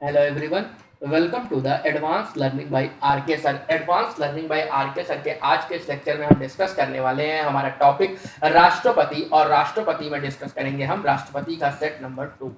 Hello everyone, welcome to the advance learning by RK sir. Advance learning by RK sir के आज के इस lecture में हम डिस्कस करने वाले हैं हमारा टॉपिक राष्ट्रपति, और राष्ट्रपति में डिस्कस करेंगे हम राष्ट्रपति का सेट नंबर 2।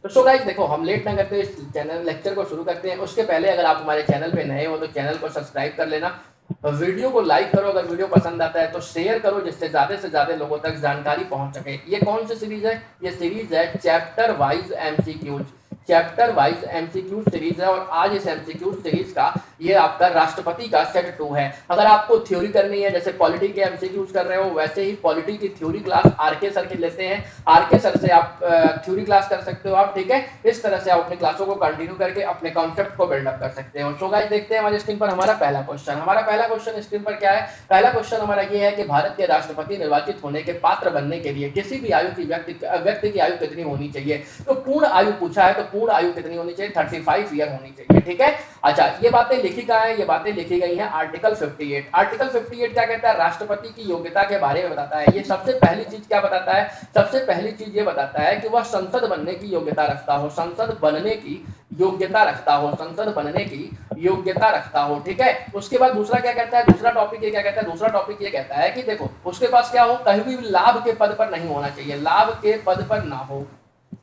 तो सो गाइस देखो, हम लेट ना करते इस चैनल लेक्चर को शुरू करते हैं। उसके पहले अगर आप हमारे चैनल पे नए हो तो चैनल को सब्सक्राइब कर लेना, वीडियो को लाइक करो, अगर वीडियो पसंद आता है तो शेयर करो, जिससे ज्यादा से ज्यादा लोगों तक जानकारी पहुंच सके। ये कौन सी सीरीज है? ये सीरीज है chapter wise MCQs. Chapter wise MCQ series है, और आज इस एमसीक्यू सीरीज का ये आपका राष्ट्रपति का सेट 2 है। अगर आपको थ्योरी करनी है, जैसे पॉलिटी के एमसीक्यूज कर रहे हो, वैसे ही पॉलिटी की थ्योरी क्लास आरके सर के लेते हैं। आरके सर से आप थ्योरी क्लास कर सकते हो आप, ठीक है। इस तरह से आप अपनी क्लासों को कंटिन्यू करके अपने कॉन्सेप्ट को बिल्डअप कर सकते हो। सो गाइस देखते हैं हमारे स्क्रीन पर हमारा पहला क्वेश्चन स्क्रीन पर क्या है। पहला क्वेश्चन हमारा ये है कि भारत के राष्ट्रपति निर्वाचित होने के पात्र बनने के लिए किसी भी आयु की व्यक्ति की आयु कितनी होनी चाहिए? तो पूर्ण आयु पूछा है, तो पूर्ण आयु कितनी होनी चाहिए? 35 ईयर होनी चाहिए, ठीक है। अच्छा, ये बातें लिखी कहाँ है? ये बातें लिखी गई हैं आर्टिकल 58। आर्टिकल 58 क्या कहता है? राष्ट्रपति की योग्यता के बारे में बताता है। ये सबसे पहली चीज क्या बताता है? सबसे पहली चीज ये बताता है कि वह संसद बनने की योग्यता रखता हो, संसद बनने की योग्यता रखता हो, संसद बनने की योग्यता रखता हो, ठीक है। उसके बाद दूसरा क्या कहता है? दूसरा टॉपिक ये क्या कहता है? दूसरा टॉपिक ये कहता है कि देखो, उसके पास क्या हो? कहीं भी लाभ के पद पर नहीं होना चाहिए, लाभ के पद पर ना हो,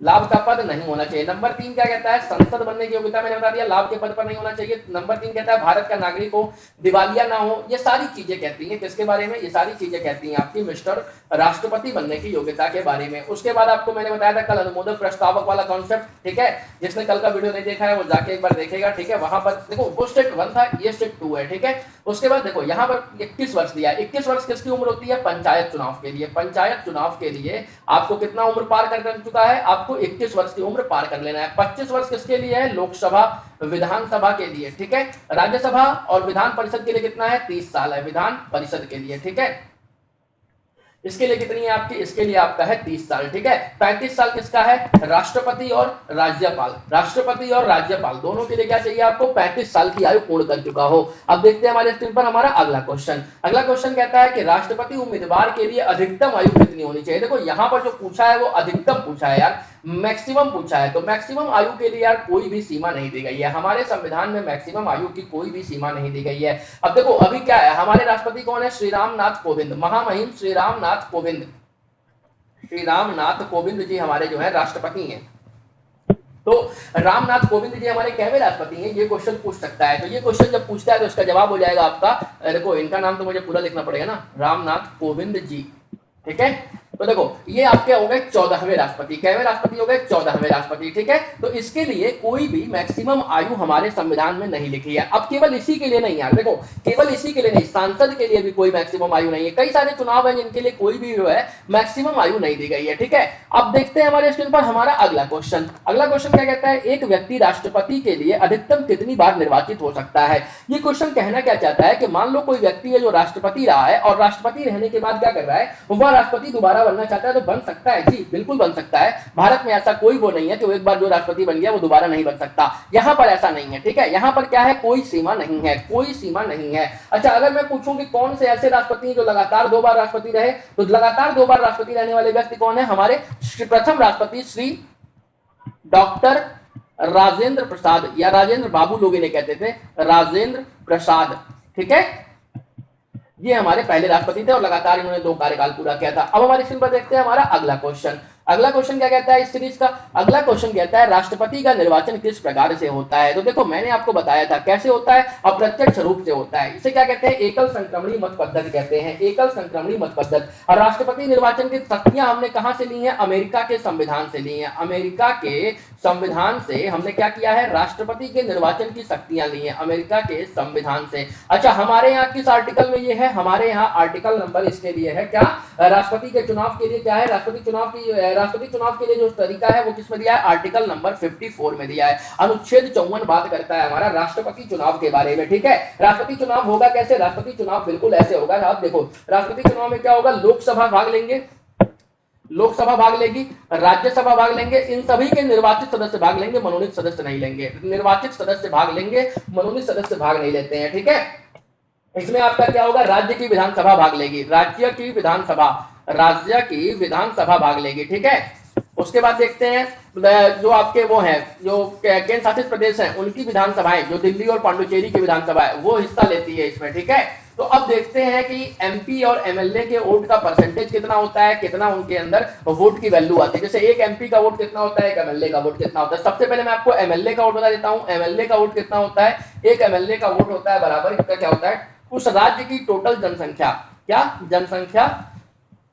लाभ का पद नहीं होना चाहिए। नंबर 3 क्या कहता है? संसद बनने की योग्यता मैंने बता दिया, लाभ के पद पर नहीं होना चाहिए। नंबर 3 कहता है भारत का नागरिक हो, दिवालिया ना हो। ये सारी चीजें कहती हैं किसके बारे में? ये सारी चीजें कहती हैं आपकी मिस्टर राष्ट्रपति बनने की योग्यता के बारे में। उसके बाद आपको मैंने बताया था कल अनुमोदन प्रस्तावक वाला कॉन्सेप्ट, ठीक है। जिसने कल का वीडियो नहीं देखा है वो जाके एक बार देखेगा, ठीक है। वहां पर देखो, वो सेट 1 था, ये सेट 2 है, ठीक है। उसके बाद देखो यहाँ पर 21 वर्ष दिया है। 21 वर्ष किसकी उम्र होती है? पंचायत चुनाव के लिए। पंचायत चुनाव के लिए आपको कितना उम्र पार कर चुका है? आपको 21 वर्ष की उम्र पार कर लेना है। 25 वर्ष किसके लिए है? लोकसभा विधानसभा के लिए, ठीक है। राज्यसभा और विधान परिषद के लिए कितना है? 30 साल है विधान परिषद के लिए, ठीक है। इसके लिए कितनी है आपकी? इसके लिए आपका है 30 साल, ठीक है। 35 साल किसका है? राष्ट्रपति और राज्यपाल। राष्ट्रपति और राज्यपाल दोनों के लिए क्या चाहिए आपको? 35 साल की आयु पूर्ण कर चुका हो। अब देखते हैं हमारे स्क्रीन पर हमारा अगला क्वेश्चन। अगला क्वेश्चन कहता है कि राष्ट्रपति उम्मीदवार के लिए अधिकतम आयु कितनी होनी चाहिए? देखो यहां पर जो पूछा है वो अधिकतम पूछा है यार, मैक्सिमम पूछा है। तो मैक्सिमम आयु के लिए यार कोई भी सीमा नहीं दी गई है, हमारे संविधान में मैक्सिमम आयु की कोई भी सीमा नहीं दी गई है। अब देखो अभी क्या है, हमारे राष्ट्रपति कौन है? श्री राम नाथ कोविंद, महामहिम श्री राम नाथ कोविंद। श्री राम नाथ कोविंद जी हमारे जो है राष्ट्रपति हैं। तो रामनाथ कोविंद जी हमारे कैवे राष्ट्रपति हैं? ये क्वेश्चन पूछ सकता है। तो ये क्वेश्चन जब पूछता है तो इसका जवाब हो जाएगा आपका, देखो इनका नाम तो मुझे पूरा लिखना पड़ेगा ना, रामनाथ कोविंद जी, ठीक है। तो देखो ये आपके हो गए 14वें राष्ट्रपति। कैवे राष्ट्रपति हो गए? 14वें राष्ट्रपति, ठीक है। तो इसके लिए कोई भी मैक्सिमम आयु हमारे संविधान में नहीं लिखी है। अब केवल इसी के लिए नहीं यार, देखो केवल इसी के लिए नहीं, सांसद के लिए भी कोई मैक्सिमम आयु नहीं है। कई सारे चुनाव है जिनके लिए कोई भी जो है मैक्सिमम आयु नहीं दी गई है, ठीक है। अब देखते हैं हमारे स्क्रीन पर हमारा अगला क्वेश्चन। अगला क्वेश्चन क्या कहता है? एक व्यक्ति राष्ट्रपति के लिए अधिकतम कितनी बार निर्वाचित हो सकता है? ये क्वेश्चन कहना क्या चाहता है कि मान लो कोई व्यक्ति है जो राष्ट्रपति रहा है, और राष्ट्रपति रहने के बाद क्या कर रहा है, वह राष्ट्रपति दोबारा बनना चाहता है। तो बन सकता है जी, बिल्कुल बन सकता है। भारत में ऐसा कोई वो नहीं है कि वो एक बार जो राष्ट्रपति बन गया वो दोबारा नहीं बन सकता। यहां पर ऐसा नहीं है, ठीक है। यहां पर क्या है? कोई सीमा नहीं है, कोई सीमा नहीं है। अच्छा, अगर मैं पूछूं कि कौन से ऐसे राष्ट्रपति जो लगातार 2 बार राष्ट्रपति रहे, तो लगातार 2 बार राष्ट्रपति रहने वाले व्यक्ति कौन है? हमारे प्रथम राष्ट्रपति श्री डॉक्टर राजेंद्र प्रसाद, या राजेंद्र बाबू लोग इन्हें कहते थे, राजेंद्र प्रसाद, ठीक है। ये हमारे पहले राष्ट्रपति थे और लगातार इन्होंने 2 कार्यकाल पूरा किया था। अब हमारे स्क्रीन पर देखते हैं हमारा अगला क्वेश्चन। अगला क्वेश्चन क्या कहता है इस सीरीज का? अगला क्वेश्चन कहता है राष्ट्रपति का निर्वाचन किस प्रकार से होता है? तो देखो मैंने आपको बताया था कैसे होता है, अप्रत्यक्ष रूप से होता है। इसे क्या कहते हैं? एकल संक्रमणी मत पद्धति कहते हैं, एकल संक्रमणी मत पद्धति। और राष्ट्रपति निर्वाचन की शक्तियां हमने कहां से ली हैं? अमेरिका के संविधान से ली हैं। अमेरिका के संविधान से हमने क्या किया है? राष्ट्रपति के निर्वाचन की शक्तियां ली हैं अमेरिका के संविधान से। अच्छा, हमारे यहाँ किस आर्टिकल में ये है? हमारे यहाँ आर्टिकल नंबर इसके लिए है क्या? राष्ट्रपति के चुनाव के लिए क्या है? राष्ट्रपति चुनाव के लिए जो तरीका है वो किसमें दिया है? आर्टिकल नंबर 54 में दिया है। अनुच्छेद 54 बात करता है हमारा राष्ट्रपति चुनाव के बारे में, ठीक है। राष्ट्रपति चुनाव होगा कैसे? राष्ट्रपति चुनाव बिल्कुल ऐसे होगा। आप देखो राष्ट्रपति चुनाव में क्या होगा? लोकसभा भाग लेंगे, लोकसभा भाग लेगी, राज्यसभा भाग लेंगे, इन सभी के निर्वाचित सदस्य भाग लेंगे, मनोनीत सदस्य नहीं लेंगे। निर्वाचित सदस्य भाग लेंगे, मनोनीत सदस्य भाग नहीं लेते हैं, ठीक है। इसमें आपका क्या होगा? राज्य की विधानसभा भाग लेगी, राज्य की विधानसभा भाग लेगी, ठीक है। उसके बाद देखते हैं जो आपके वो हैं जो केंद्र शासित प्रदेश हैं उनकी विधानसभाएं, जो दिल्ली और पांडुचेरी की विधानसभा है वो हिस्सा लेती है इसमें, ठीक है। तो अब देखते हैं कि एमपी और एमएलए के वोट का परसेंटेज कितना होता है, कितना उनके अंदर वोट की वैल्यू आती है। जैसे एक एमपी का वोट कितना होता है, एक एमएलए का वोट कितना होता है। सबसे पहले मैं आपको एमएलए का वोट बता देता हूं। एमएलए का वोट कितना होता है, एक एमएलए का वोट होता है बराबर, इसका क्या होता है, उस राज्य की टोटल जनसंख्या, क्या जनसंख्या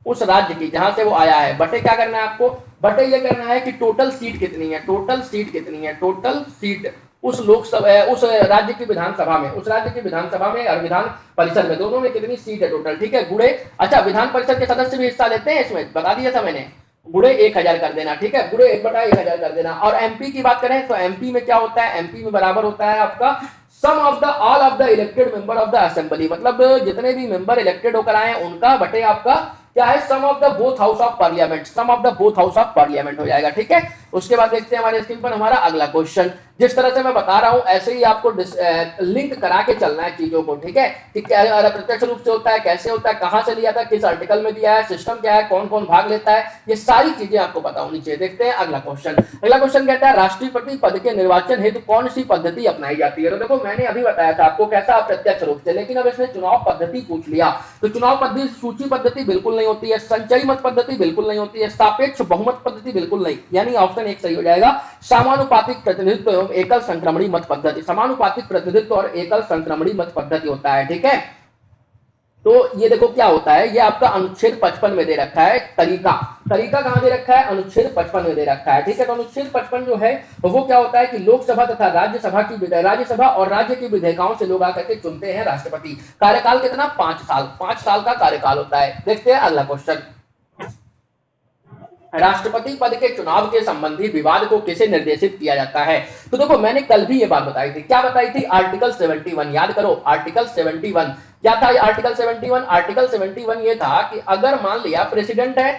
उस राज्य की जहां से वो आया है, बटे क्या करना है आपको, बटे ये करना है कि टोटल सीट कितनी है, टोटल सीट कितनी है, टोटल सीट उस लोकसभा उस राज्य की विधानसभा में, उस राज्य की विधानसभा में और विधान परिषद में, दोनों में कितनी सीट है टोटल, ठीक है। गुड़े, अच्छा विधान परिषद के सदस्य भी हिस्सा लेते हैं इसमें, बता दिया था मैंने, गुड़े 1000 कर देना, ठीक है, गुड़े 1/1000 कर देना। और एमपी की बात करें तो एमपी में क्या होता है, एमपी में बराबर होता है आपका sum of the all of the elected member of the assembly, मतलब जितने भी मेंबर इलेक्टेड होकर आए हैं उनका बटे आपका क्या है, sum of the both house of parliament, sum of the both house of parliament हो जाएगा, ठीक है। उसके बाद देखते हैं हमारे स्क्रीन पर हमारा अगला क्वेश्चन। जिस तरह से मैं बता रहा हूं ऐसे ही आपको लिंक करा के चलना है चीजों को, ठीक है, कि क्या प्रत्यक्ष रूप से होता है, कैसे होता है, कहां से लिया था, किस आर्टिकल में दिया है, सिस्टम क्या है, कौन कौन भाग लेता है, ये सारी चीजें आपको पता होनी चाहिए। देखते हैं अगला क्वेश्चन। अगला क्वेश्चन कहता है राष्ट्रपति पद के निर्वाचन हेतु कौन सी पद्धति अपनाई जाती है। तो देखो मैंने अभी बताया था आपको कैसा, प्रत्यक्ष रूप से, लेकिन अब इसने चुनाव पद्धति पूछ लिया। तो चुनाव पद्धति सूची पद्धति बिल्कुल नहीं होती है, संचयी मत पद्धति बिल्कुल नहीं होती है, सापेक्ष बहुमत पद्धति बिल्कुल नहीं, यानी ऑप्शन एक सही हो जाएगा, समानुपातिक प्रतिनिधित्व एवं एकल संक्रमणी मत पद्धति, समानुपातिक प्रतिनिधित्व और एकल संक्रमणी मत पद्धति होता है, ठीक है। तो ये देखो क्या होता है, ये आपका अनुच्छेद 55 में दे रखा है, तरीका कहां दे रखा है, अनुच्छेद 55 में दे रखा है, ठीक है। तो अनुच्छेद 55 जो है वो क्या होता है कि लोकसभा तथा राज्यसभा और राज्य की विधायिकाओं से लोग आकर के चुनते हैं राष्ट्रपति। कार्यकाल कितना, 5 साल का कार्यकाल होता है। देखते हैं अगला क्वेश्चन। राष्ट्रपति पद के चुनाव के संबंधी विवाद को किसे निर्देशित किया जाता है। तो देखो मैंने कल भी ये बात बताई थी, क्या बताई थी, आर्टिकल 71, याद करो आर्टिकल 71 क्या था, आर्टिकल 71, आर्टिकल 71 ये था कि अगर मान लिया प्रेसिडेंट है,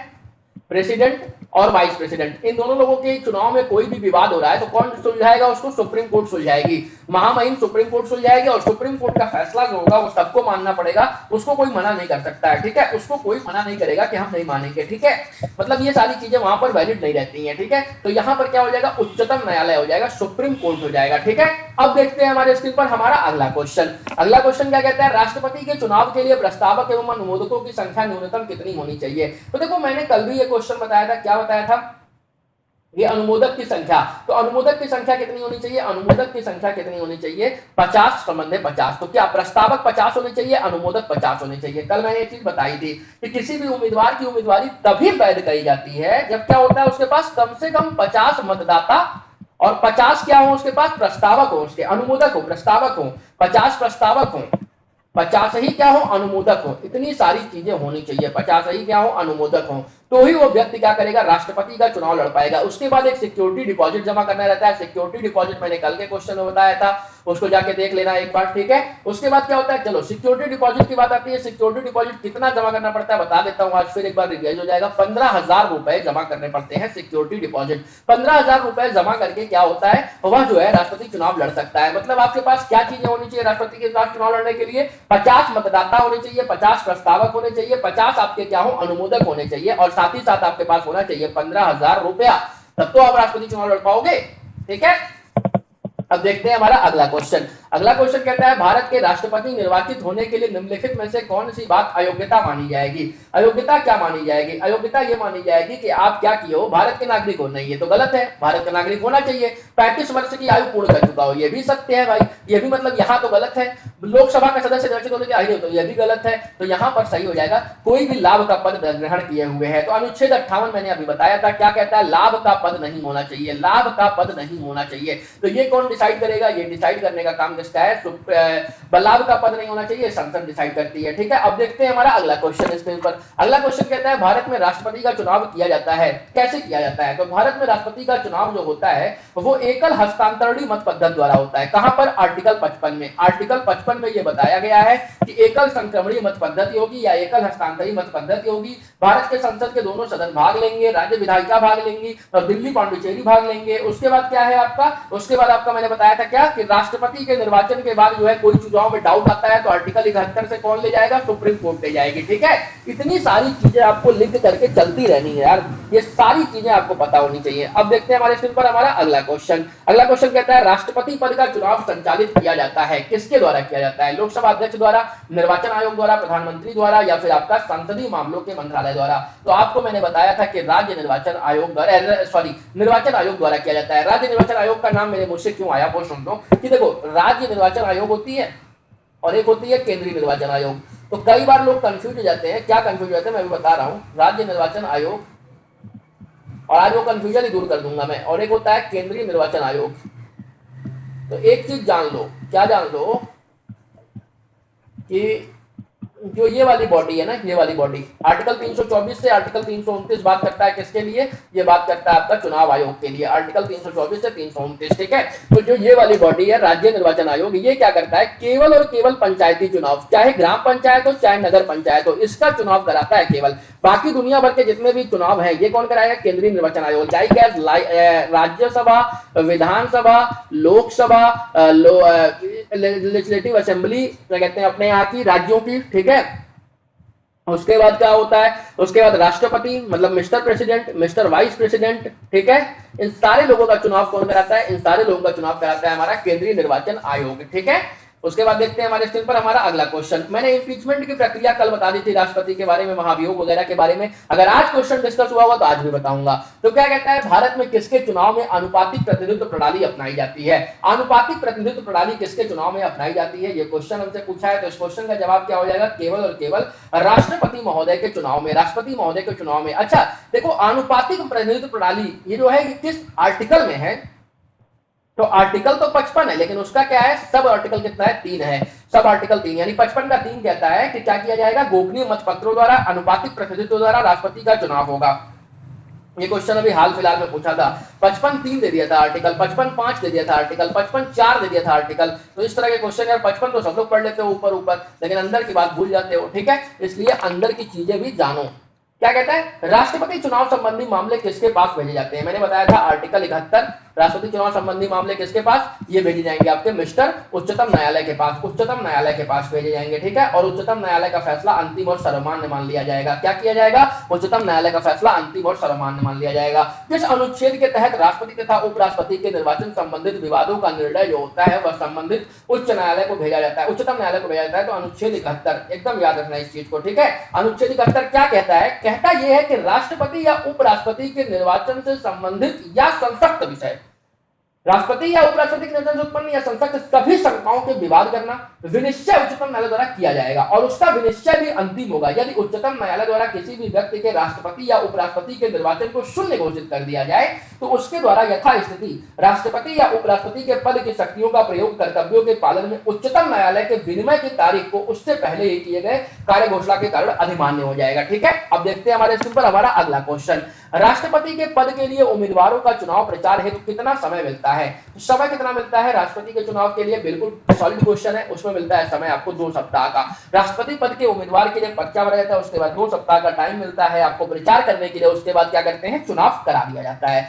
प्रेसिडेंट और वाइस प्रेसिडेंट, इन दोनों लोगों के चुनाव में कोई भी विवाद हो रहा है तो कौन सुलझाएगा उसको, सुप्रीम कोर्ट सुलझाएगी, महामहिम सुप्रीम कोर्ट सुलझाएगी, और सुप्रीम कोर्ट का फैसला जो होगा वो सबको मानना पड़ेगा, उसको कोई मना नहीं कर सकता है, ठीक है, उसको कोई मना नहीं करेगा कि हम नहीं मानेंगे, ठीक है, मतलब ये सारी चीजें वहां पर वैलिड नहीं रहती हैं, ठीक है। तो यहां पर क्या हो जाएगा, उच्चतम न्यायालय हो जाएगा, सुप्रीम कोर्ट हो जाएगा, ठीक है। अब देखते हैं हमारे स्क्रीन पर हमारा अगला क्वेश्चन। अगला क्वेश्चन क्या कहता है, राष्ट्रपति के चुनाव के लिए प्रस्तावक एवं अनुमोदकों की संख्या न्यूनतम कितनी होनी चाहिए। तो देखो मैंने कल भी ये क्वेश्चन बताया था, क्या बताया था, ये अनुमोदक की संख्या, तो अनुमोदक की संख्या कितनी होनी चाहिए, अनुमोदक की संख्या कितनी होनी चाहिए, 50 संबंधे 50। तो क्या प्रस्तावक 50 होने चाहिए, अनुमोदक 50 होने चाहिए। कल मैंने ये चीज बताई थी कि किसी भी उम्मीदवार की उम्मीदवारी तभी वैध कही जाती है जब क्या होता है, उसके पास कम से कम 50 मतदाता और 50 क्या हो उसके पास, प्रस्तावक हो, उसके अनुमोदक हो, प्रस्तावक हो, 50 प्रस्तावक हो, 50 ही क्या हो, अनुमोदक हो, इतनी सारी चीजें होनी चाहिए, 50 ही क्या हो, अनुमोदक हो, तो ही वो व्यक्ति क्या करेगा, राष्ट्रपति का चुनाव लड़ पाएगा। उसके बाद एक सिक्योरिटी डिपॉजिट जमा करना रहता है, सिक्योरिटी डिपॉजिट मैंने कल के क्वेश्चन में बताया था, उसको जाके देख लेना एक बार, ठीक है। उसके बाद क्या होता है, चलो सिक्योरिटी डिपॉजिट की बात आती है, सिक्योरिटी डिपॉजिट कितना जमा करना पड़ता है बता देता हूं आज, फिर एक बार रिवाइज हो जाएगा। 15,000 रुपए जमा करने पड़ते हैं सिक्योरिटी डिपॉजिट। 15,000 रुपए जमा करके क्या होता है, वह जो है राष्ट्रपति चुनाव लड़ सकता है। मतलब आपके पास क्या चीजें होनी चाहिए राष्ट्रपति के साथ चुनाव लड़ने के लिए, 50 मतदाता होने चाहिए, 50 प्रस्तावक होने चाहिए, 50 आपके क्या हो, अनुमोदक होने चाहिए, और साथ ही साथ आपके पास होना चाहिए 15,000 रुपया, तब तो आप राष्ट्रपति चुनाव लड़ पाओगे, ठीक है। अब देखते हैं हमारा अगला क्वेश्चन। अगला क्वेश्चन कहता है भारत के राष्ट्रपति निर्वाचित होने के लिए निम्नलिखित में से कौन सी बात अयोग्यता मानी जाएगी। अयोग्यता क्या मानी जाएगी, अयोग्यता ये मानी जाएगी कि आप क्या किए हो, भारत के नागरिक हो, नहीं ये तो गलत है, भारत का नागरिक होना चाहिए, 35 वर्ष की आयु पूर्ण कर चुका हो, ये भी सत्य है भाई, ये भी मतलब यहाँ तो गलत है, लोकसभा का सदस्य निर्वाचित होने की आयु तो ये भी गलत है, तो यहाँ पर सही हो जाएगा कोई भी लाभ का पद ग्रहण किए हुए है। तो अनुच्छेद 58 मैंने अभी बताया था, क्या कहता है, लाभ का पद नहीं होना चाहिए, लाभ का पद नहीं होना चाहिए। तो ये कौन डिसाइड करेगा, ये डिसाइड करने का काम किसका है, लाभ का पद नहीं होना चाहिए, संसद डिसाइड करती है, ठीक है। अब देखते हैं हमारा अगला क्वेश्चन स्क्रीन पर। अगला क्वेश्चन कहता है भारत में राष्ट्रपति का चुनाव किया जाता है, कैसे किया जाता है। तो भारत में राष्ट्रपति का चुनाव जो होता है वो एकल हस्तांतरणीय मत पद्धति द्वारा होता है। कहां पर, आर्टिकल 55 में, आर्टिकल 55 1955 में ये बताया गया है कि एकल संक्रमणीय मत पद्धति होगी या एकल हस्तांतरी मत पद्धति होगी। भारत के संसद के दोनों सदन भाग लेंगे, राज्य विधायिका भाग लेंगी और दिल्ली पांडिचेरी भाग लेंगे। उसके बाद क्या है आपका, उसके बाद आपका मैंने बताया था क्या कि राष्ट्रपति के निर्वाचन के बाद जो है कोई चुनाव में डाउट आता है तो आर्टिकल 71 से कौन ले जाएगा, सुप्रीम कोर्ट ले जाएगी। ठीक है, इतनी सारी चीजें आपको लिंक करके चलती रहनी है यार, ये सारी चीजें आपको पता होनी चाहिए। अब देखते हैं हमारे स्क्रीन पर हमारा अगला क्वेश्चन। अगला क्वेश्चन कहता है राष्ट्रपति पद का चुनाव संचालित किया जाता है, किसके द्वारा किया जाता है, लोकसभा अध्यक्ष द्वारा, निर्वाचन आयोग द्वारा, प्रधानमंत्री द्वारा या फिर आपका संसदीय मामलों के मंत्रालय द्वारा। तो आपको मैंने बताया था कि राज्य निर्वाचन आयोग द्वारा, सॉरी निर्वाचन आयोग द्वारा किया जाता है। राज्य निर्वाचन आयोग का नाम मेरे मुंह से क्यों आया वो सुन लो कि देखो राज्य निर्वाचन आयोग होती है और एक होती है केंद्रीय निर्वाचन आयोग। तो कई बार लोग कंफ्यूज हो जाते हैं, क्या कंफ्यूज हो जाते हैं मैं भी बता रहा हूं। राज्य निर्वाचन आयोग और आज वो कंफ्यूजन ही दूर कर दूंगा मैं, और एक होता है केंद्रीय निर्वाचन आयोग। तो एक चीज जान लो, क्या जान लो कि जो ये वाली बॉडी है ना, ये वाली बॉडी आर्टिकल 324 से आर्टिकल 329 बात करता है किसके लिए, ये बात करता है आपका चुनाव आयोग के लिए, आर्टिकल 324 से 329। ठीक है, तो जो ये वाली बॉडी है राज्य निर्वाचन आयोग, ये क्या करता है, केवल और केवल पंचायती चुनाव, चाहे ग्राम पंचायत हो चाहे नगर पंचायत हो, इसका चुनाव कराता है केवल। बाकी दुनिया भर के जितने भी चुनाव है ये कौन कराएगा, केंद्रीय निर्वाचन आयोग। चाहे राज्यसभा, विधानसभा, लोकसभा, लेजिस्लेटिव असेंबली, क्या कहते हैं अपने यहाँ की राज्यों की। ठीक है, उसके बाद क्या होता है, उसके बाद राष्ट्रपति मतलब mister president, mister vice president. ठीक है, इन सारे लोगों का चुनाव कौन कराता है, इन सारे लोगों का चुनाव कराता है हमारा केंद्रीय निर्वाचन आयोग। ठीक है, उसके बाद देखते हैं हमारे स्क्रीन पर हमारा अगला क्वेश्चन। मैंने इंपीचमेंट की प्रक्रिया कल बता दी थी, राष्ट्रपति के बारे में, महाभियोग वगैरह के बारे में। अगर आज क्वेश्चन डिस्कस हुआ तो आज भी बताऊंगा। तो क्या कहता है, भारत में किसके चुनाव में आनुपातिक प्रतिनिधित्व प्रणाली अपनाई जाती है। आनुपातिक प्रतिनिधित्व प्रणाली किसके चुनाव में अपनाई जाती है, ये क्वेश्चन हमसे पूछा है। तो इस क्वेश्चन का जवाब क्या हो जाएगा, केवल और केवल राष्ट्रपति महोदय के चुनाव में, राष्ट्रपति महोदय के चुनाव में। अच्छा देखो, आनुपातिक प्रतिनिधित्व प्रणाली ये जो है किस आर्टिकल में है, तो आर्टिकल तो 55 है, लेकिन उसका क्या है, सब आर्टिकल कितना है, 3 है। सब आर्टिकल 3 यानी 55 का 3 कहता है कि क्या किया जाएगा, गोपनीय मतपत्रों द्वारा अनुपातिक प्रतिनिधित्व द्वारा राष्ट्रपति का चुनाव होगा। ये क्वेश्चन अभी हाल फिलहाल में पूछा था। 55(3) दे दिया था आर्टिकल, 55(5) दे दिया था आर्टिकल, 55(4) दे दिया था आर्टिकल। तो इस तरह के क्वेश्चन यार 55 तो सब लोग पढ़ लेते हो ऊपर ऊपर, लेकिन अंदर की बात भूल जाते हो। ठीक है, इसलिए अंदर की चीजें भी जानो। क्या कहता है, राष्ट्रपति चुनाव संबंधी मामले किसके पास भेजे जाते हैं। मैंने बताया था आर्टिकल 71, राष्ट्रपति चुनाव संबंधी मामले किसके पास, ये भेजे जाएंगे आपके मिस्टर उच्चतम न्यायालय के पास, उच्चतम न्यायालय के पास भेजे जाएंगे। ठीक है, और उच्चतम न्यायालय का फैसला अंतिम और सर्वमान्य मान लिया जाएगा। क्या किया जाएगा, उच्चतम न्यायालय का फैसला अंतिम और सर्वमान्य मान लिया जाएगा। जिस अनुच्छेद के तहत राष्ट्रपति तथा उपराष्ट्रपति के निर्वाचन संबंधित विवादों का निर्णय जो होता है वह संबंधित उच्च न्यायालय को भेजा जाता है, उच्चतम न्यायालय को भेजा जाता है। तो अनुच्छेद 71, एकदम याद रखना इस चीज को। ठीक है, अनुच्छेद 71 क्या कहता है, कहता यह है कि राष्ट्रपति या उपराष्ट्रपति के निर्वाचन से संबंधित या संसक्त विषय, राष्ट्रपति या उपराष्ट्रपति के निर्वाचन से उत्पन्न या संसक्त सभी शंकाओं के विवाद करना विनिश्चय उच्चतम न्यायालय द्वारा किया जाएगा, और उसका विनिश्चय भी अंतिम होगा। यदि उच्चतम न्यायालय द्वारा किसी भी व्यक्ति के राष्ट्रपति या उपराष्ट्रपति के निर्वाचन को शून्य घोषित कर दिया जाए तो उसके द्वारा यथास्थिति राष्ट्रपति या उपराष्ट्रपति के पद की शक्तियों का प्रयोग कर्तव्यों के पालन में उच्चतम न्यायालय के विनिमय की तारीख को उससे पहले ही किए गए कार्य घोषणा के कारण अधिमान्य हो जाएगा। ठीक है, अब देखते हैं हमारे स्क्रीन पर हमारा अगला क्वेश्चन। राष्ट्रपति के पद के लिए उम्मीदवारों का चुनाव प्रचार हेतु कितना समय मिलता है। समय कितना मिलता है राष्ट्रपति के चुनाव के लिए, बिल्कुल सॉलिड क्वेश्चन है। उसमें मिलता है समय आपको 2 सप्ताह का। राष्ट्रपति पद के उम्मीदवार के लिए पर्चा भरा जाता है, उसके बाद 2 सप्ताह का टाइम मिलता है आपको प्रचार करने के लिए। उसके बाद क्या करते हैं, चुनाव करा दिया जाता है।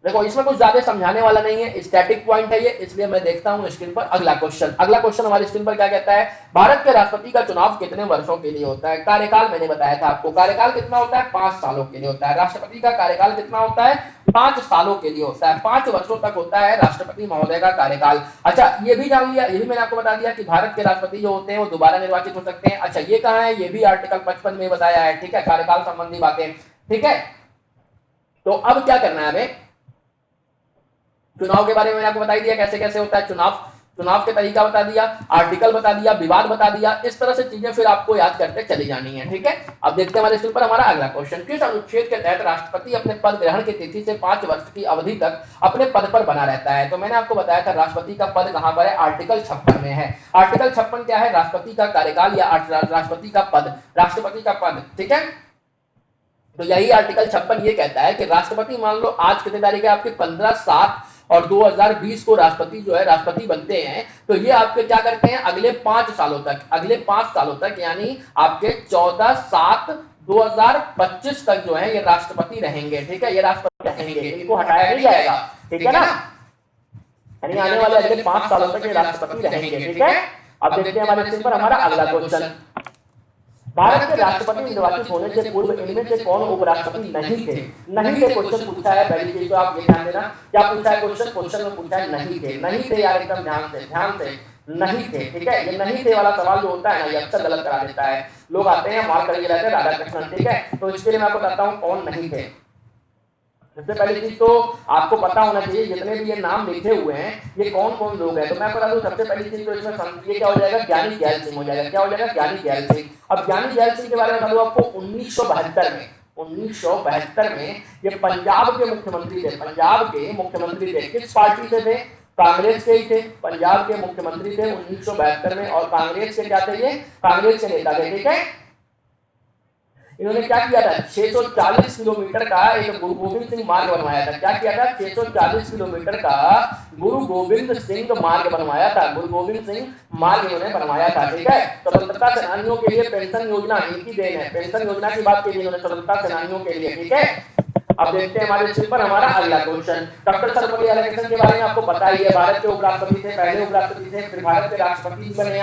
देखो इसमें कुछ ज्यादा समझाने वाला नहीं है, स्टैटिक पॉइंट है ये, इसलिए मैं देखता हूं स्क्रीन पर अगला क्वेश्चन। अगला क्वेश्चन हमारी स्क्रीन पर क्या कहता है, भारत के राष्ट्रपति का चुनाव कितने वर्षों के लिए होता है। कार्यकाल मैंने बताया था आपको, कार्यकाल कितना होता है, 5 सालों के लिए होता है। राष्ट्रपति का कार्यकाल कितना होता है, 5 सालों के लिए होता है। 5 वर्षों तक होता है राष्ट्रपति महोदय का कार्यकाल। अच्छा ये भी जान लिया, ये भी मैंने आपको बता दिया कि भारत के राष्ट्रपति जो होते हैं वो दोबारा निर्वाचित हो सकते हैं। अच्छा ये कहाँ है, ये भी आर्टिकल 55 में बताया है। ठीक है, कार्यकाल संबंधी बातें। ठीक है, तो अब क्या करना है हमें, चुनाव के बारे में मैंने आपको बता दिया कैसे कैसे होता है चुनाव, चुनाव के तरीका बता दिया, आर्टिकल बता दिया, विवाद बता दिया। इस तरह से चीजें फिर आपको याद करते चली जानी है। ठीक है, अब देखते हैं हमारे स्क्रीन पर हमारा अगला क्वेश्चन। किस अनुच्छेद के तहत राष्ट्रपति अपने पद ग्रहण की तिथि से 5 वर्ष की अवधि तक अपने पद पर बना रहता है। तो मैंने आपको बताया था राष्ट्रपति का पद कहां पर है, आर्टिकल 56 में है। आर्टिकल 56 क्या है, राष्ट्रपति का कार्यकाल या राष्ट्रपति का पद, राष्ट्रपति का पद। ठीक है, तो यही आर्टिकल 56 ये कहता है कि राष्ट्रपति मान लो आज कितनी तारीख है आपकी, 15/7 और 2020 को राष्ट्रपति जो है राष्ट्रपति बनते हैं, तो ये आपके क्या करते हैं अगले 5 सालों तक यानी आपके 14/7/2025 तक जो है ये राष्ट्रपति रहेंगे। ठीक है, ये राष्ट्रपति रहेंगे, इनको हटाया नहीं जाएगा। ठीक है ना, यानी आने वाले अगले 5 सालों तक ये राष्ट्रपति रहेंगे। ठीक है, अब देखते हैं हमारे स्क्रीन पर हमारा अगला क्वेश्चन, भारत के राष्ट्रपति निर्वाचित होने से पूर्व इनमें से कौन उपराष्ट्रपति नहीं थे? क्वेश्चन पूछा है, पहली चीज तो आप ये ध्यान देना, क्या पूछा है क्वेश्चन में पूछा है नहीं थे यार, एकदम ध्यान से नहीं थे। ठीक है, ये नहीं थे वाला सवाल जो होता है ना, ये अक्सर गलत करा देता है, लोग आते हैं मार्क करके रहते हैं राधा कृष्णन। ठीक है, तो इसके लिए मैं आपको बताता हूँ कौन नहीं थे। सबसे पहली चीज तो आपको पता होना चाहिए जितने भी ये नाम लिखे हुए हैं ये कौन कौन लोग हैं। तो मैं बता दूं, सबसे पहली चीज तो इसमें ये क्या हो जाएगा, ज्ञानी जैल सिंह हो जाएगा। क्या हो जाएगा, ज्ञानी जैल सिंह। अब ज्ञानी जैल सिंह के बारे में बता दूं आपको, 1972 में ये पंजाब के मुख्यमंत्री थे। किस पार्टी से थे? कांग्रेस के ही थे। पंजाब के मुख्यमंत्री थे 1972 में, और कांग्रेस के क्या थे ये, कांग्रेस के नेता थे। ठीक है, इन्होंने क्या किया था, 640 किलोमीटर का एक गुरु गोविंद सिंह मार्ग बनवाया था। क्या किया था, 640 किलोमीटर का गुरु गोविंद सिंह मार्ग बनवाया था। गुरु गोविंद सिंह मार्ग इन्होंने बनवाया था। ठीक है, स्वतंत्रता सेनानियों के लिए पेंशन योजना इनकी देन है। पेंशन योजना की बात की इन्होंने स्वतंत्रता सेनानियों के लिए। ठीक है, अब देखते हैं हमारे स्क्रीन पर हमारा अगला क्वेश्चन, डॉक्टर सर्वपल्ली राधाकृष्णन के बारे में आपको पता ही है, भारत के उपराष्ट्रपति थे, पहले उपराष्ट्रपति थे, फिर भारत के राष्ट्रपति बने।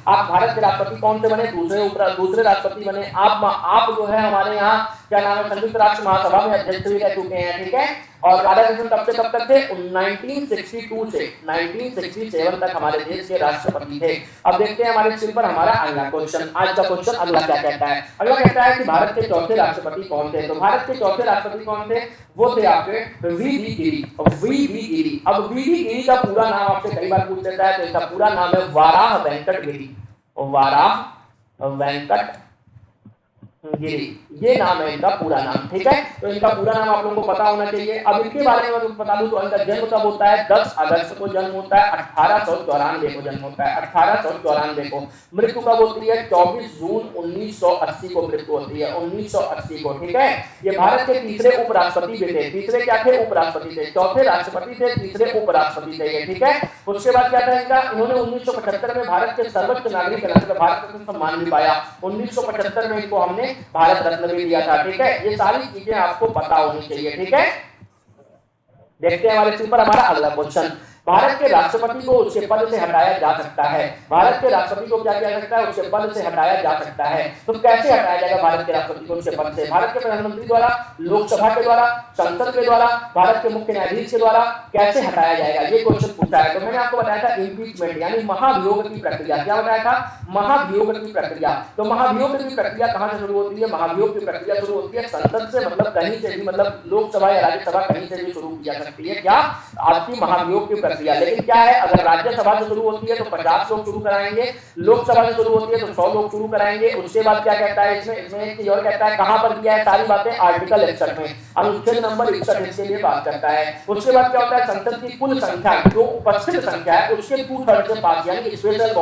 आप भारत के राष्ट्रपति कौन से बने, दूसरे राष्ट्रपति बने। आप जो है हमारे यहाँ क्या नाम है, संयुक्त राष्ट्र महासभा में अध्यक्ष भी रह चुके हैं। ठीक है, और राधाकृष्णन कब से कब तक थे, 1962 से 1967 तक हमारे देश के राष्ट्रपति थे। अब देखते हैं हमारे स्क्रीन पर हमारा अगला क्वेश्चन। आज का क्वेश्चन अगला क्या कहता है, अगला कहता है कि भारत के चौथे राष्ट्रपति कौन थे। तो भारत के चौथे राष्ट्रपति कौन थे, वो थे आपके वी.वी. गिरी। अब वी.वी. गिरी का पूरा नाम आपसे कई बार पूछ लेता है, तो इसका पूरा नाम है वाराह वेंकट गिरी, ये नाम है इनका पूरा नाम। ठीक है, तो इनका पूरा नाम आप लोगों को पता होना चाहिए। अब इनके बारे में बता दूं तो इनका जन्म कब होता है, 10 अगस्त को जन्म होता है, 1894 को जन्म होता है, 1894 को। मृत्यु कब होती है, 24 जून 1980 को मृत्यु होती है, 1980 को। ठीक है, ये भारत के तीसरे उपराष्ट्रपति भी थे। तीसरे क्या थे, उपराष्ट्रपति थे। चौथे राष्ट्रपति थे, तीसरे उपराष्ट्रपति थे। ठीक है, उसके बाद क्या था इनका, इन्होंने 1975 में भारत के सर्वोच्च नागरिक भारत रत्न सम्मान भी पाया। 1975 में इनको हमने भारत रत्न भी दिया था। ठीक है, ये सारी चीजें आपको पता होनी चाहिए। ठीक है, देखते हैं हमारे ऊपर हमारा अगला क्वेश्चन, भारत के राष्ट्रपति को उसके पद से हटाया जा सकता है। भारत के राष्ट्रपति को क्या किया जा सकता है, उसके पद से हटाया जा सकता है। तो कैसे हटाया जाएगा भारत के राष्ट्रपति को उसके पद से, भारत के प्रधानमंत्री द्वारा, लोकसभा के द्वारा, संसद के द्वारा, भारत के मुख्य न्यायाधीश के द्वारा कैसे हटाया जाएगा, ये क्वेश्चन पूछा है। तो मैंने आपको बताया था इम्पीचमेंट यानी महाभियोग की प्रक्रिया। क्या बताया था, महाभियोग की प्रक्रिया। तो महाभियोग की प्रक्रिया कहां से शुरू होती है, महाभियोग की प्रक्रिया शुरू होती है संसद से, मतलब कहीं से भी, मतलब लोकसभा या राज्यसभा कहीं से भी शुरू की जा सकती है। क्या, आपकी महाभियोग की प्रक्रिया। लेकिन क्या है, अगर राज्यसभा से शुरू होती है तो 50 लोग शुरू कराएंगे, लोकसभा से शुरू होती है तो 100 लोग शुरू कराएंगे। उसके बाद क्या कहता है इसमें एक चीज और कहता है, कहां पर किया है सारी बातें, आर्टिकल 61 में, अनुच्छेद नंबर 61 इसके लिए बात करता है। उसके बाद क्या होता है, संसद की कुल संख्या जो उपस्थित संख्या है उसके 2/3 से पास, यानी स्पेशल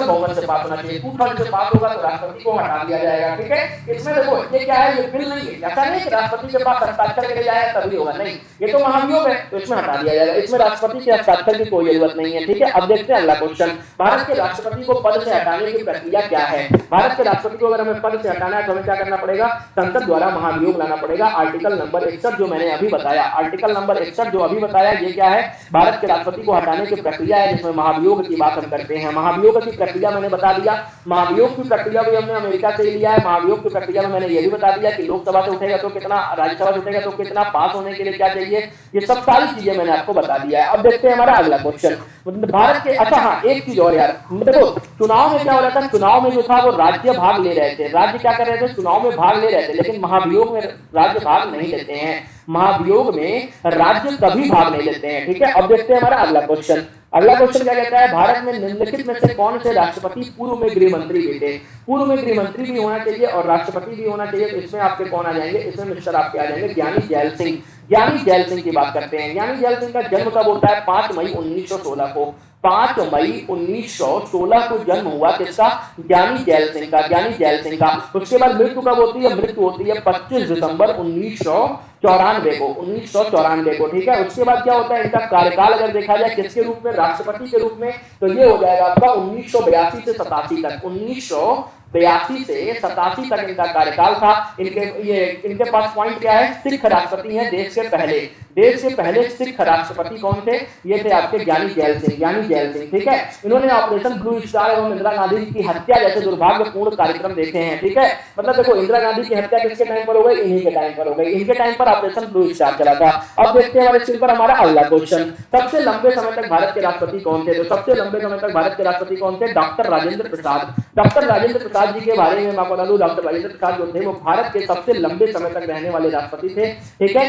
बहुमत से पास होना चाहिए। 2/3 से पास होगा तो राष्ट्रपति को हटा दिया जाएगा। ठीक है, इसमें देखो ये क्या है, ये बिल नहीं है, ऐसा नहीं कि राष्ट्रपति के पास हस्ताक्षर किया जाए तभी होगा, नहीं, ये तो महाभियोग है तो इसमें हटा दिया जाएगा। इसमें राष्ट्रपति के हस्ताक्षर की कोई जरूरत नहीं है। ठीक है, अब देखते हैं अगला क्वेश्चन, भारत के राष्ट्रपति को पद से हटाने की प्रक्रिया क्या है। भारत के राष्ट्रपति को अगर हमें पद से हटाना है तो हमें क्या करना पड़ेगा, संसद द्वारा महाभियोग लाना पड़ेगा। आर्टिकल नंबर 61 जो मैंने अभी बताया, आर्टिकल नंबर 61 जो अभी बताया, ये क्या है, भारत के राष्ट्रपति को हटाने की प्रक्रिया है जिसमें महाभियोग की बात हम करते हैं। महाभियोग की प्रक्रिया मैंने बता दिया, महाभियोग की प्रक्रिया भी हमने अमेरिका से लिया है। महाभियोग की प्रक्रिया में मैंने ये भी बता दिया कि लोकसभा से उठेगा तो कितना, राज्यसभा से उठेगा तो कितना, पास होने के लिए क्या चाहिए, ये सब सारी चीजें मैंने आपको बता दिया है। अब देखते हैं हमारा अगला क्वेश्चन, भारत के, अच्छा हाँ एक चीज और यार, देखो चुनाव में क्या हो रहा था, चुनाव में जो था वो राज्य भाग ले रहे थे, राज्य क्या कर रहे थे, चुनाव में भाग ले रहे थे, लेकिन महाभियोग में राज्य भाग नहीं लेते हैं। महाभियोग में राज्य कभी भाग नहीं लेते हैं। ठीक है, अब देखते हैं हमारा अगला क्वेश्चन। अगला क्वेश्चन क्या कहता है, भारत में निम्नलिखित में से कौन से राष्ट्रपति पूर्व में गृह मंत्री भी थे। पूर्व में गृह मंत्री भी होना चाहिए और राष्ट्रपति भी होना चाहिए। तो इसमें आपके कौन आ जाएंगे, इसमें मिस्टर आपके आ जाएंगे ज्ञानी जैल सिंह। ज्ञानी जैल सिंह की बात करते हैं। ज्ञानी जैल सिंह का जन्म कब होता है, 5 मई 1916 को। 5 मई 1916 को जन्म हुआ किसका? ज्ञानी जैल सिंह का, ज्ञानी जैल सिंह का। उसके बाद मृत्यु कब होती है? मृत्यु होती है 25 दिसंबर 1994 को, 1994 को, ठीक है। उसके बाद क्या होता है? इनका कार्यकाल अगर देखा जाए किसके रूप में? राष्ट्रपति के रूप में। तो ये हो जाएगा आपका 1982 से 87 तक, 1982 से 87 तक इनका कार्यकाल था। इनके पास पॉइंट क्या है? सिख राष्ट्रपति हैं देश के पहले। देश के पहले सिख राष्ट्रपति कौन थे? ये थे आपके ज्ञानी जैल सिंह, ज्ञानी जैल सिंह, ठीक है। इन्होंने ऑपरेशन ब्लू स्टार एवं इंदिरा गांधी की हत्या जैसे दुर्भाग्यपूर्ण कार्यक्रम देखे हैं, ठीक है। मतलब देखो, इंदिरा गांधी की हत्या किसके टाइम पर हो गई? इन्हीं के टाइम पर हो गई। इनके टाइम पर ऑपरेशन ब्लू स्टार चला था। अब देखते हैं हमारे स्क्रीन पर हमारा अगला क्वेश्चन, सबसे लंबे समय तक भारत के राष्ट्रपति कौन थे? तो सबसे लंबे समय तक भारत के राष्ट्रपति कौन थे? डॉक्टर राजेंद्र प्रसाद। डॉक्टर राजेंद्र प्रसाद जी के बारे में मैं आपको बता दूं, डॉक्टर राजेंद्र प्रसाद जो थे वो भारत के सबसे लंबे समय तक रहने वाले राष्ट्रपति थे, ठीक है।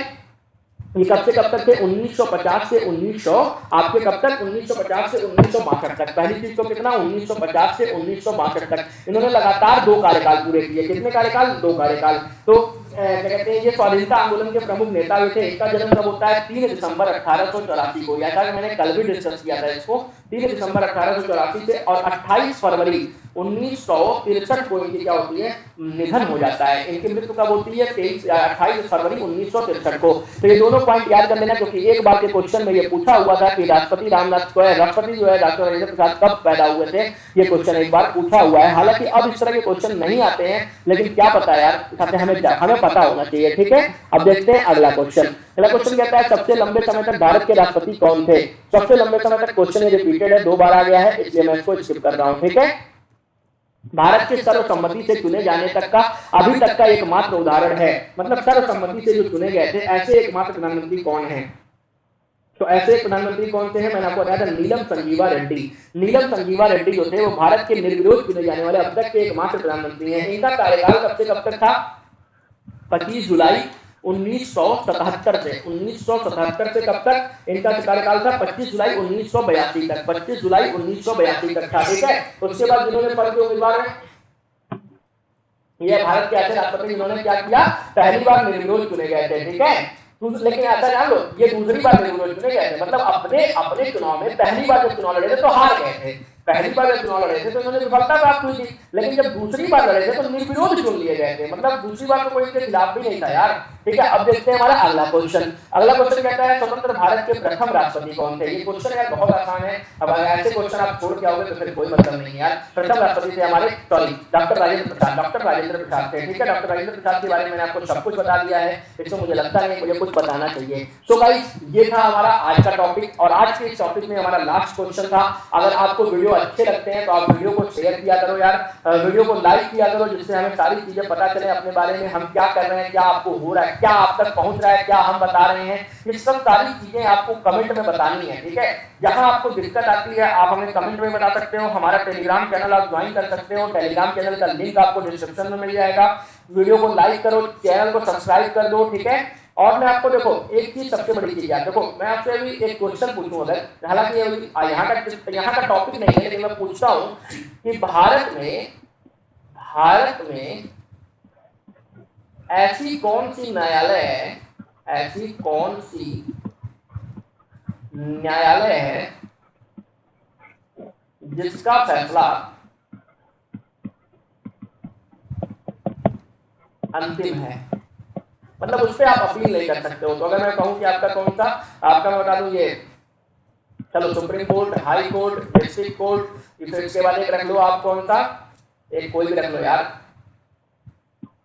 ये कब से कब तक थे? 1950 से 1900 आपके कब तक? 1950 से 1962 तक। पहली चीज तो कितना? 1950 से 1962 तक इन्होंने लगातार 2 कार्यकाल पूरे किए। कितने कार्यकाल? 2 कार्यकाल। तो क्या कहते हैं, ये स्वाधीनता आंदोलन के प्रमुख नेता भी थे। इनका जन्म कब होता है? 3 दिसंबर 1884 को। या था मैंने कल भी डिस्कस किया था इसको। 3 दिसंबर 1884 से और 28 फरवरी 1963 को इनकी क्या होती है? निधन हो जाता है। इनकी मृत्यु कब होती है? 28 फरवरी 1963 को। तो ये दोनों पॉइंट याद कर लेना, क्योंकि एक बार के क्वेश्चन में ये पूछा हुआ था कि राष्ट्रपति राष्ट्रपति जो है डॉक्टर राजेंद्र प्रसाद कब पैदा हुए थे। ये क्वेश्चन एक बार पूछा हुआ है। हालांकि अब इस तरह के क्वेश्चन नहीं आते हैं, लेकिन क्या पता यार, हमें पता होना चाहिए, ठीक है। अब देखते हैं अगला क्वेश्चन। अगला क्वेश्चन कहता है सबसे लंबे समय तक भारत के राष्ट्रपति कौन थे? सबसे लंबे समय तक क्वेश्चन रिपीटेड है, 2 बार आ गया है, इसलिए मैं इसको स्किप कर रहा हूं, ठीक है। भारत के सर्वसम्मति से चुने जाने तक का अभी तक का एकमात्र उदाहरण है, मतलब सर्वसम्मति से जो चुने गए थे ऐसे एकमात्र प्रधानमंत्री कौन है? तो ऐसे प्रधानमंत्री कौन से हैं? मैंने आपको बताया था, नीलम संजीवा रेड्डी। नीलम संजीवा रेड्डी जो थे वो भारत के निर्विरोध चुने जाने वाले अब तक के एकमात्र प्रधानमंत्री हैं। इनका कार्यकाल कब से कब तक था? 25 जुलाई 1977 से 1977 से कब तक इनका कार्यकाल था? 25 जुलाई 1982 तक, 25 जुलाई 1982 तक था, ठीक है। उसके बाद जिन्होंने पद के उम्मीदवार हैं, ये भारत के ऐसे राष्ट्रपति जिन्होंने क्या किया? पहली बार निर्विरोध चुने गए थे, ठीक है। लेकिन ऐसा जान लो, ये दूसरी बार निर्विरोध चुने गए थे, मतलब अपने चुनाव में पहली बार जब चुनाव लड़े थे तो हार गए थे। पहली बार जब चुनाव लड़े थे तो इन्होंने विफलता प्राप्त हुई थी, लेकिन जब दूसरी बार लड़े थे तो निर्विरोध चुन लिए गए थे, मतलब दूसरी बार तो कोई इनके खिलाफ भी नहीं था यार, ठीक है। अब देखते हैं हमारा अगला क्वेश्चन। अगला क्वेश्चन कहता है स्वतंत्र भारत के प्रथम राष्ट्रपति कौन थे? ये क्वेश्चन यार बहुत आसान है। अब अगर ऐसे क्वेश्चन आप छोड़ के आओगे तो फिर कोई मतलब नहीं यार। प्रथम राष्ट्रपति थे हमारे डॉक्टर राजेंद्र प्रसाद, डॉक्टर राजेंद्र प्रसाद थे, ठीक है। डॉक्टर राजेंद्र प्रसाद के बारे में मैंने आपको सब कुछ बता दिया है, इसमें मुझे लगता नहीं मुझे कुछ बताना चाहिए। सो गाइस, ये था हमारा आज का टॉपिक, और आज के इस टॉपिक में हमारा लास्ट क्वेश्चन था। अगर आपको वीडियो अच्छे लगते हैं तो आप वीडियो को शेयर किया करो यार, वीडियो को लाइक किया करो, जिससे हमें सारी चीजें पता चले अपने बारे में, हम क्या कर रहे हैं, क्या आपको हो रहा है, क्या आप तक पहुंच रहा है, क्या हम बता रहे हैं, ये सब सारी चीजें आपको कमेंट में बतानी है, ठीक है। जहां आपको दिक्कत आती है आप हमें कमेंट में बता सकते हो। हमारा टेलीग्राम चैनल आप ज्वाइन कर सकते हो, टेलीग्राम चैनल का लिंक आपको डिस्क्रिप्शन में मिल जाएगा। वीडियो को लाइक करो, चैनल को सब्सक्राइब कर दो, ठीक है। और मैं आपको देखो एक चीज सबसे बड़ी चीज है, देखो मैं आपसे अभी एक क्वेश्चन पूछूं, अगर हालांकि यहाँ का टॉपिक नहीं है, लेकिन मैं पूछता हूं कि भारत में ऐसी कौन सी न्यायालय है जिसका फैसला अंतिम है, मतलब उस पर आप अपील नहीं कर सकते हो। तो अगर मैं कहूं कि आपका कौन सा, आपका मैं बता दूं ये, चलो supreme court, high court, district court, फिर इसके बाद एक रख लो आप कौन सा, एक कोई भी रख लो यार,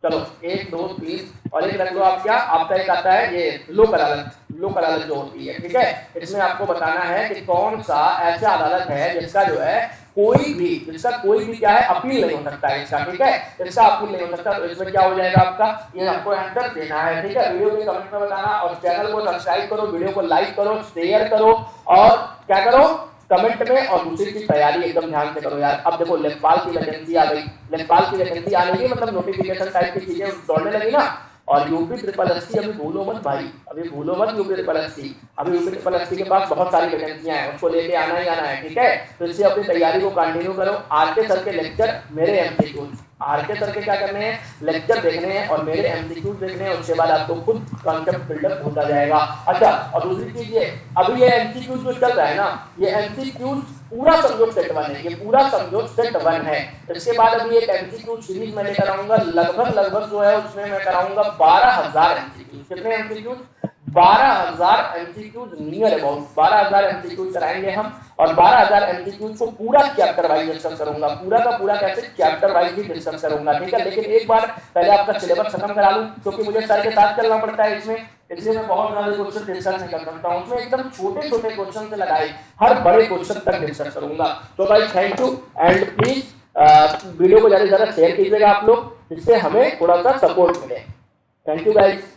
चलो 1 2 3 और एक रख लो आप, क्या आपका एक आता है ये लोक अदालत जो होती है, ठीक है। इसमें आपको बताना है कि कौन सा ऐसा अदालत है जिसका जो है कोई भी क्या है, अपील नहीं हो सकता है इसका, ठीक है। इसका अपील नहीं हो सकता, तो इसमें क्या हो जाएगा आपका, ये आपको आंसर देना है, ठीक है। वीडियो के कमेंट में बताना, और चैनल को सब्सक्राइब करो, वीडियो को लाइक करो, शेयर करो, और क्या करो कमेंट में, और दूसरी की तैयारी एकदम ध्यान से करो यार। अब देखो लेखपाल की वैकेंसी आ गई, लेखपाल की वैकेंसी आने की मतलब नोटिफिकेशन टाइप की चीजें दौड़ने लगी ना। और यूपी ट्रिपल एससी अभी भूलो मत भाई, अभी भूलो मत यूपी ट्रिपल एससी, अभी यूपी ट्रिपल एससी के पास बहुत सारी वैकेंसियां हैं, उसको लेके आना ही आना है, ठीक है। तो इससे अपनी तैयारी को कंटिन्यू करो। आज के सर के लेक्चर मेरे एमसीक्यूज आरके सर के क्या करने हैं, लेक्चर देखने हैं और मेरे एमसीक्यूज देखने हैं, उसके बाद आपको खुद कॉन्सेप्ट बिल्डअप होता जाएगा। अच्छा, और दूसरी चीज ये, अभी ये एमसीक्यूज जो चल रहा है ना, ये एमसीक्यूज पूरा समझो सेट 1 है, ये पूरा समझो सेट 1 है। इसके बाद अभी एक एमसीक्यू सीरीज मैं लेकर आऊंगा, लगभग जो है उसमें मैं कराऊंगा 12000 एमसीक्यूज। कितने MCQs? 12000 MCQs, near about 12000 MCQs कराएंगे हम, और 12000 एमसीक्यूज को पूरा चैप्टर वाइज डिस्कस करूंगा, पूरा का पूरा कैसे चैप्टर वाइज ही डिस्कस करूंगा, ठीक है। लेकिन एक बार पहले आपका सिलेबस खत्म करा लूं, क्योंकि मुझे सर के साथ चलना पड़ता है इसमें, इसलिए मैं बहुत ज्यादा क्वेश्चन डिस्कस नहीं कर सकता हूं। उसमें एकदम छोटे छोटे क्वेश्चन से लगाए हर बड़े क्वेश्चन तक डिस्कस करूंगा। तो भाई thank you, and please video को ज्यादा से ज्यादा शेयर कीजिएगा आप लोग, जिससे हमें थोड़ा सा सपोर्ट मिले। Thank you guys.